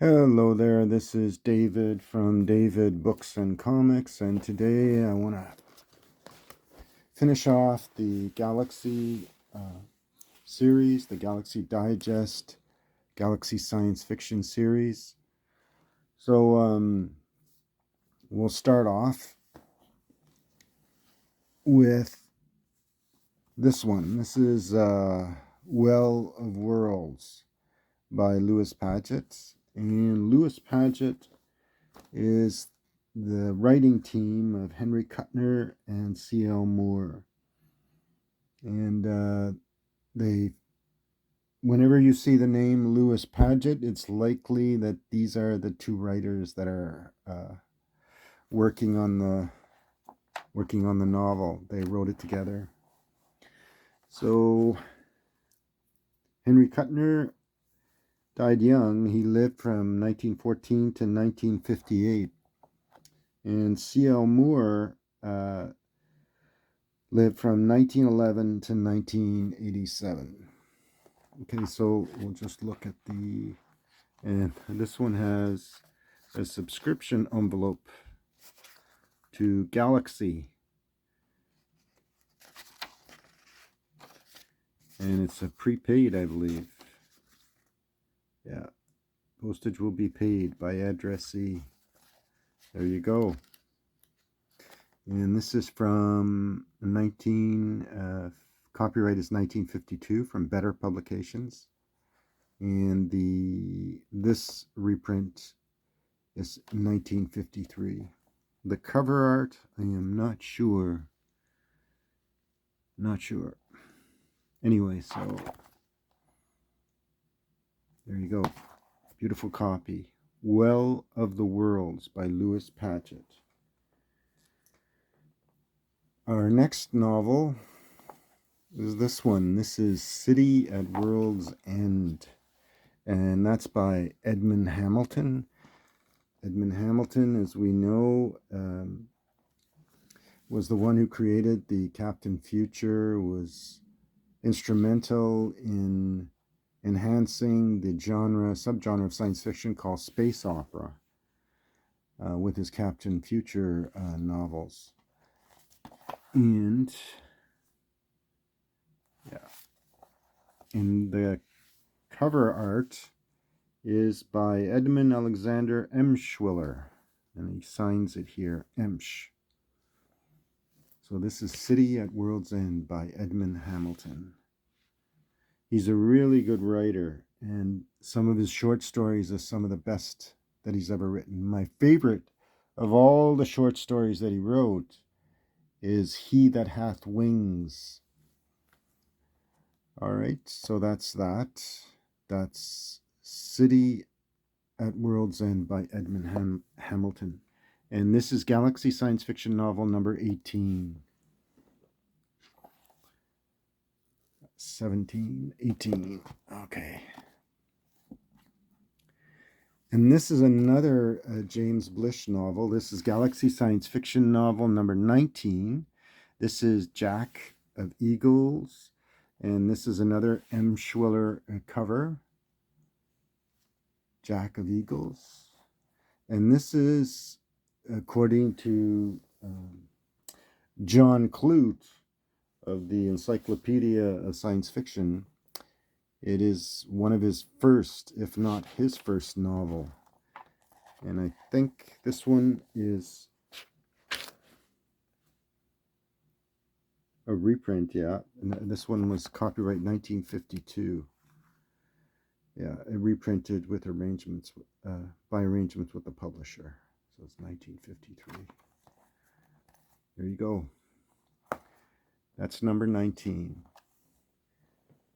Hello there, this is David from David Books and Comics, and today I want to finish off the Galaxy series, the Galaxy Digest, Galaxy Science Fiction series. So we'll start off with this one. This is Well of Worlds by Louis Paget, and Louis Paget is the writing team of Henry Kuttner and C.L. Moore. And whenever you see the name Louis Paget, it's likely that these are the two writers that are working on the novel. They wrote it together. So Henry Kuttner died young. He lived from 1914 to 1958. And C.L. Moore lived from 1911 to 1987. Okay, so we'll just look at and this one has a subscription envelope to Galaxy. And it's a prepaid, I believe. Yeah, postage will be paid by addressee. There you go. And this is from copyright is 1952 from Better Publications. And this reprint is 1953. The cover art, I am not sure. Anyway, so there you go. Beautiful copy. Well of the Worlds by Louis Paget. Our next novel is this one. This is City at World's End, and that's by Edmund Hamilton. Edmund Hamilton, as we know, was the one who created the Captain Future, was instrumental in enhancing the subgenre of science fiction called space opera with his Captain Future novels. And the cover art is by Edmund Alexander Emshwiller, and he signs it here, Emsh. So this is City at World's End by Edmund Hamilton. He's a really good writer, and some of his short stories are some of the best that he's ever written. My favorite of all the short stories that he wrote is He That Hath Wings. All right, so that's that. That's City at World's End by Edmund Hamilton. And this is Galaxy Science Fiction Novel number 18. 17, 18. Okay. And this is another James Blish novel. This is Galaxy Science Fiction Novel number 19. This is Jack of Eagles. And this is another Emshwiller cover. Jack of Eagles. And this is, according to John Clute of the Encyclopedia of Science Fiction, it is one of his first, if not his first novel. And I think this one is a reprint, yeah. And this one was copyright 1952. Yeah, it reprinted with arrangements, by arrangements with the publisher. So it's 1953. There you go. That's number 19.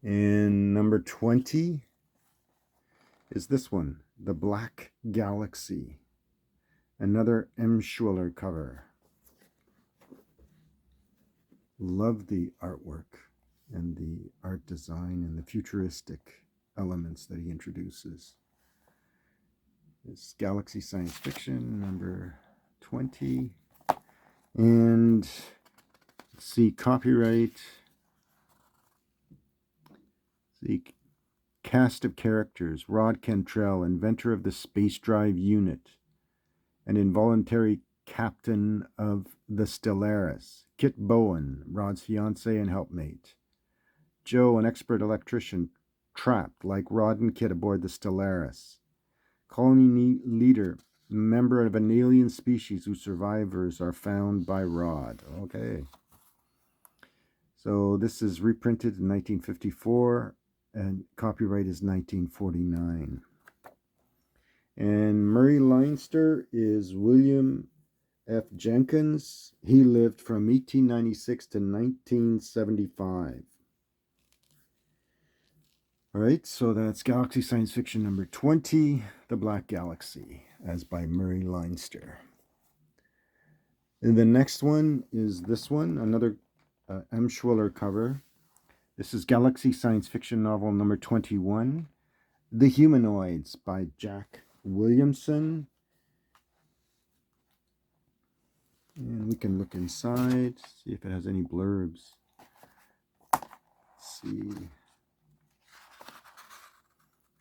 And number 20 is this one, The Black Galaxy. Another Emshwiller cover. Love the artwork and the art design and the futuristic elements that he introduces. It's Galaxy Science Fiction number 20. And let's see, copyright. See, cast of characters: Rod Cantrell, inventor of the space drive unit, an involuntary captain of the Stellaris; Kit Bowen, Rod's fiancé and helpmate; Joe, an expert electrician, trapped like Rod and Kit aboard the Stellaris; colony leader, member of an alien species whose survivors are found by Rod. Okay. So this is reprinted in 1954, and copyright is 1949. And Murray Leinster is William F. Jenkins. He lived from 1896 to 1975. All right, so that's Galaxy Science Fiction number 20, The Black Galaxy, as by Murray Leinster. And the next one is this one, another M. Schwiller cover. This is Galaxy Science Fiction novel number 21, The Humanoids, by Jack Williamson. And we can look inside, see if it has any blurbs. Let's see.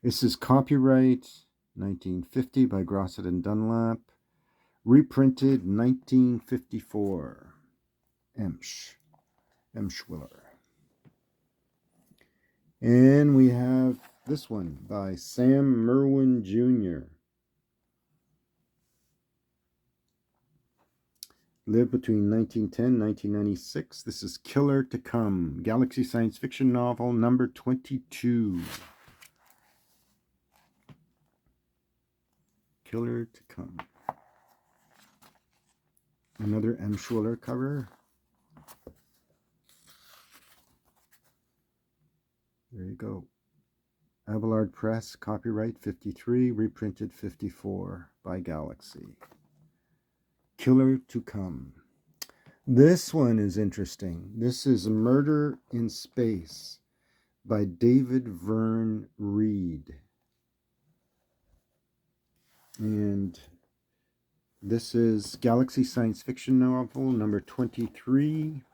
This is copyright 1950 by Grosset and Dunlap. Reprinted 1954. M. Schwiller. And we have this one by Sam Merwin Jr. Lived between 1910 and 1996. This is Killer to Come, Galaxy Science Fiction novel number 22. Killer to Come. Another M. Schwiller cover. There you go. Abelard Press, copyright 53, reprinted 54 by Galaxy. Killer to Come. This one is interesting. This is Murder in Space by David Verne Reed. And this is Galaxy Science Fiction novel number 23.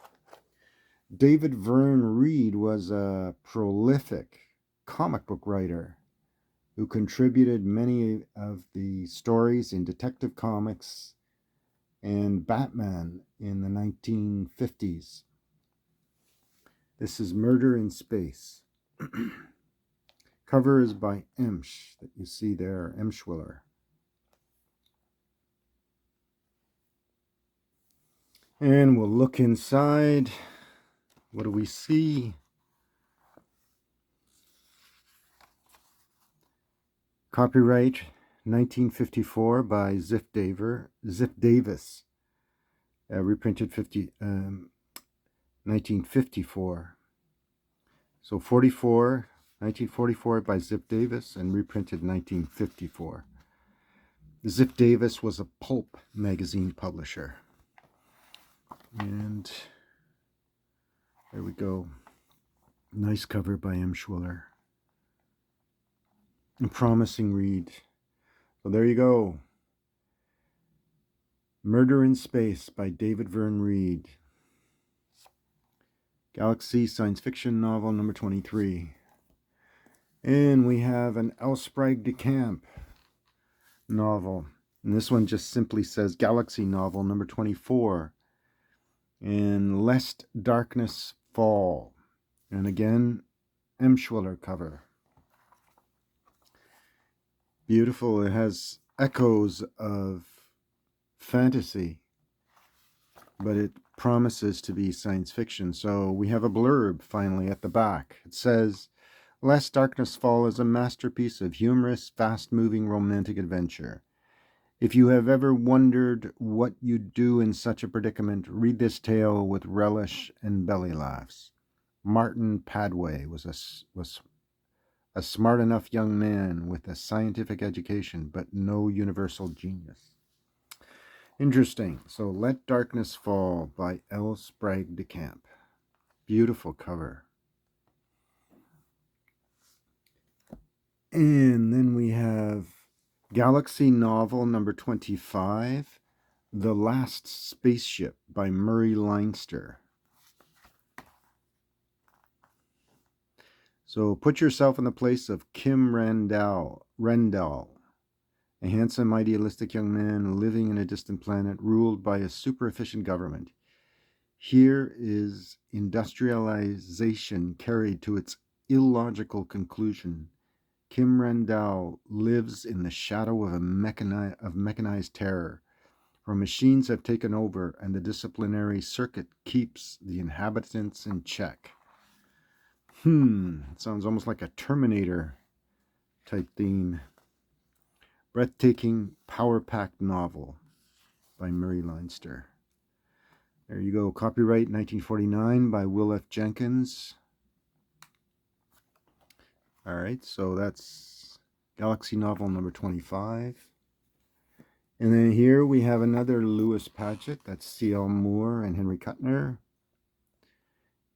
David Verne Reed was a prolific comic book writer who contributed many of the stories in Detective Comics and Batman in the 1950s. This is Murder in Space. Cover is by Emsch, that you see there, M. Schwiller. And we'll look inside. What do we see? Copyright 1954 by Ziff Davis. Reprinted 1954. So 1944 by Ziff Davis and reprinted 1954. Ziff Davis was a pulp magazine publisher. And there we go. Nice cover by M. Schwiller. A promising read. So there you go. Murder in Space by David Verne Reed. Galaxy Science Fiction novel number 23. And we have an L. Sprague de Camp novel. And this one just simply says Galaxy novel number 24. And Lest Darkness Fall. And again, M. Schwiller cover. Beautiful. It has echoes of fantasy, but it promises to be science fiction. So we have a blurb finally at the back. It says, Lest Darkness Fall is a masterpiece of humorous, fast-moving romantic adventure. If you have ever wondered what you'd do in such a predicament, read this tale with relish and belly laughs. Martin Padway was a smart enough young man with a scientific education, but no universal genius. Interesting. So Let Darkness Fall by L. Sprague de Camp. Beautiful cover. And then we have Galaxy novel number 25, The Last Spaceship by Murray Leinster. So put yourself in the place of Kim Rendell, a handsome, idealistic young man living in a distant planet ruled by a super efficient government. Here is industrialization carried to its illogical conclusion. Kim Rendell lives in the shadow of mechanized terror, where machines have taken over and the disciplinary circuit keeps the inhabitants in check. It sounds almost like a Terminator type theme. Breathtaking power-packed novel by Murray Leinster. There you go. Copyright 1949 by Will F. Jenkins. All right, so that's Galaxy novel number 25. And then here we have another Lewis Paget. That's C.L. Moore and Henry Kuttner.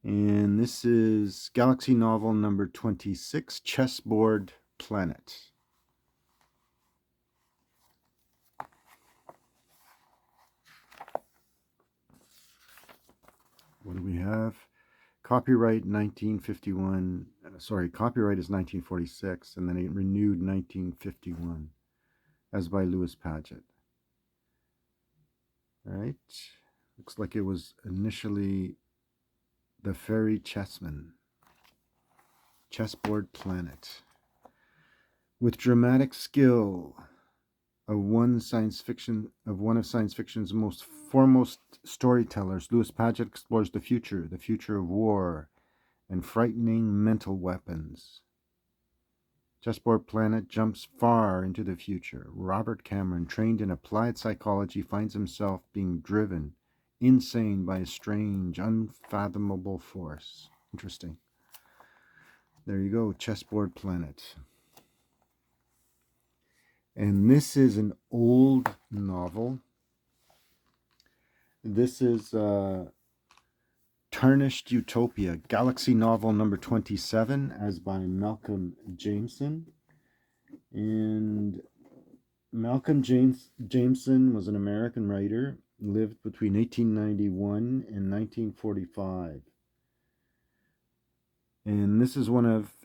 And this is Galaxy novel number 26, Chessboard Planet. What do we have? Copyright 1951. Copyright is 1946, and then it renewed 1951, as by Lewis Paget. All right. Looks like it was initially The Fairy Chessman. Chessboard Planet. With dramatic skill of one of science fiction's most foremost storytellers, Lewis Paget explores the future of war and frightening mental weapons. Chessboard Planet jumps far into the future. Robert Cameron, trained in applied psychology, finds himself being driven insane by a strange, unfathomable force. Interesting. There you go, Chessboard Planet. And this is an old novel. This is Tarnished Utopia, Galaxy novel number 27, as by Malcolm Jameson. And Malcolm Jameson was an American writer, lived between 1891 and 1945. And this is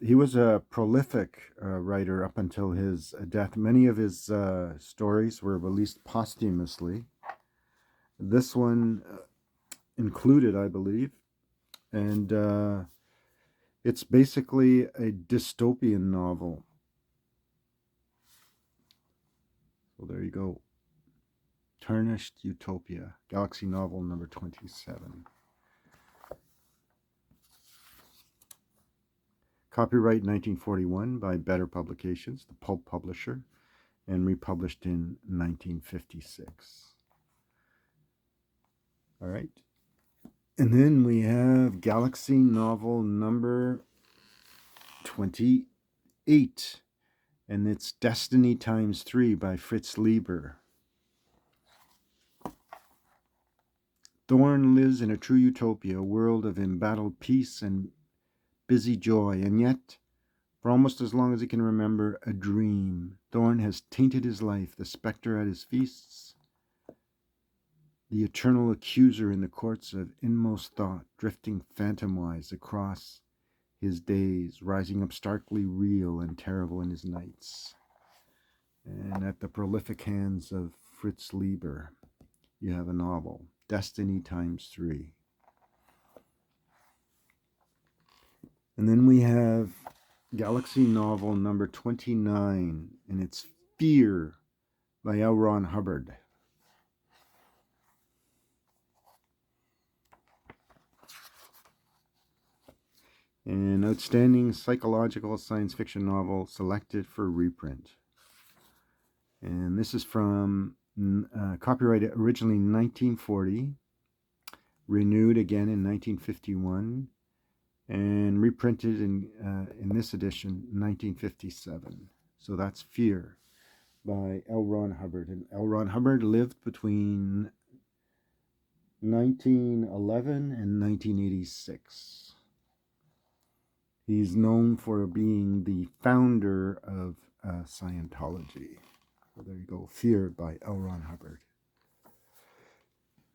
he was a prolific writer up until his death. Many of his stories were released posthumously. This one included, I believe. And it's basically a dystopian novel. So there you go. Tarnished Utopia, Galaxy novel number 27. Copyright 1941 by Better Publications, the pulp publisher, and republished in 1956. All right. And then we have Galaxy novel number 28, and it's Destiny Times 3 by Fritz Leiber. Thorn lives in a true utopia, a world of embattled peace and busy joy, and yet, for almost as long as he can remember, a dream. Thorn has tainted his life, the specter at his feasts, the eternal accuser in the courts of inmost thought, drifting phantom-wise across his days, rising up starkly real and terrible in his nights. And at the prolific hands of Fritz Leiber, you have a novel, Destiny Times 3. And then we have Galaxy novel number 29, and it's Fear by L. Ron Hubbard. An outstanding psychological science fiction novel selected for reprint. And this is from copyrighted originally in 1940, renewed again in 1951, and reprinted in this edition 1957. So that's Fear by L. Ron Hubbard. And L. Ron Hubbard lived between 1911 and 1986. He's known for being the founder of Scientology. So there you go, Fear by L. Ron Hubbard.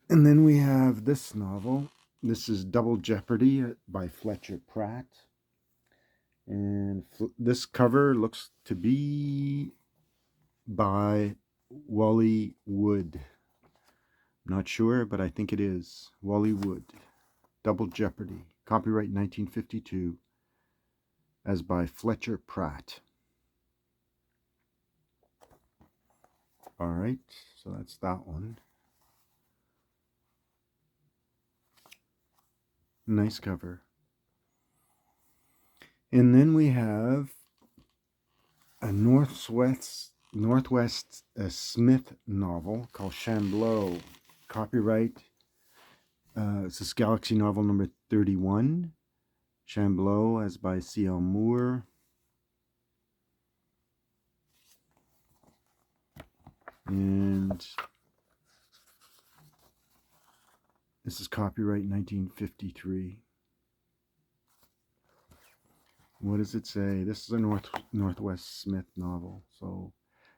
And then we have this novel. This is Double Jeopardy by Fletcher Pratt. And this cover looks to be by Wally Wood. Not sure, but I think it is. Wally Wood. Double Jeopardy. Copyright 1952. As by Fletcher Pratt. Alright, so that's that one. Nice cover. And then we have a Northwest Smith novel called Shamblo. Copyright. This is Galaxy novel number 31. Shamblo, as by C.L. Moore. And this is copyright 1953. What does it say? This is a Northwest Smith novel. So,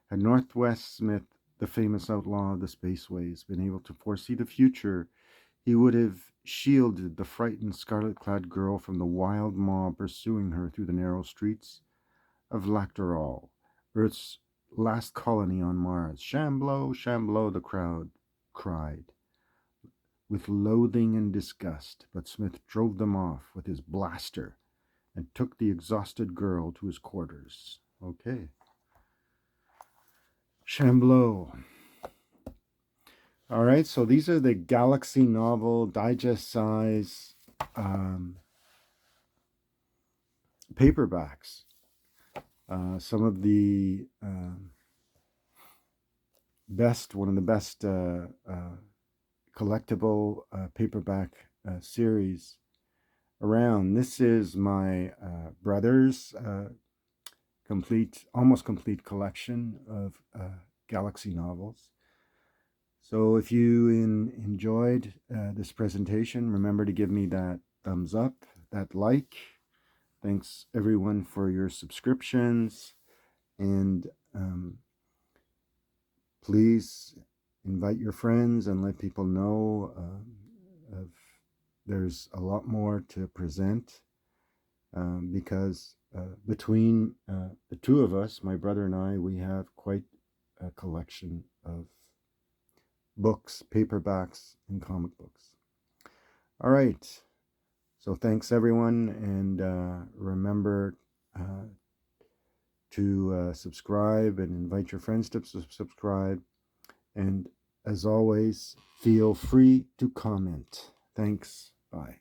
had Northwest Smith, the famous outlaw of the spaceways, been able to foresee the future, he would have shielded the frightened scarlet-clad girl from the wild mob pursuing her through the narrow streets of Lactorol, Earth's last colony on Mars. Shamblo, Shamblo, the crowd cried with loathing and disgust, but Smith drove them off with his blaster and took the exhausted girl to his quarters. Okay. Shamblo. All right, so these are the Galaxy novel digest size paperbacks. Some of the one of the best collectible paperback series around. This is my brother's almost complete collection of Galaxy novels. So if you enjoyed this presentation, remember to give me that thumbs up, that like. Thanks everyone for your subscriptions, and please invite your friends and let people know there's a lot more to present, because between the two of us, my brother and I, we have quite a collection of books, paperbacks, and comic books. All right, so thanks everyone, and remember to subscribe and invite your friends to subscribe, and as always, feel free to comment. Thanks. Bye.